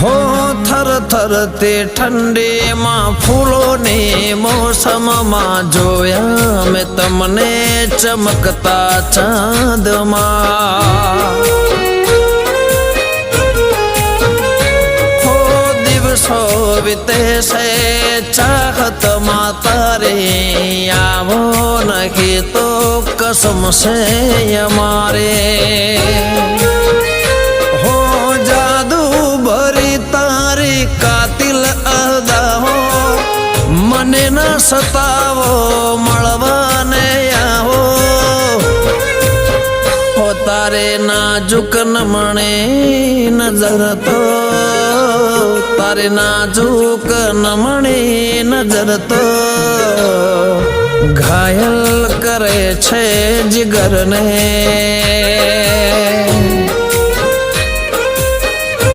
हो थर थर ते ठंडे मां फूलों ने मौसम मां जोया मैं तमने चमकता चांद मां हो दिवसो बीते से चाहत मां तारे आवो नहीं तो कसम से हमारे हो जादू भरी तारी कातिल अदा हो मने न सतावो मळवाने आओ हो तारे नाजुक नमणे नजर तो तारे नाजुक नमणे नजर तो घायल करे छे जिगर ने।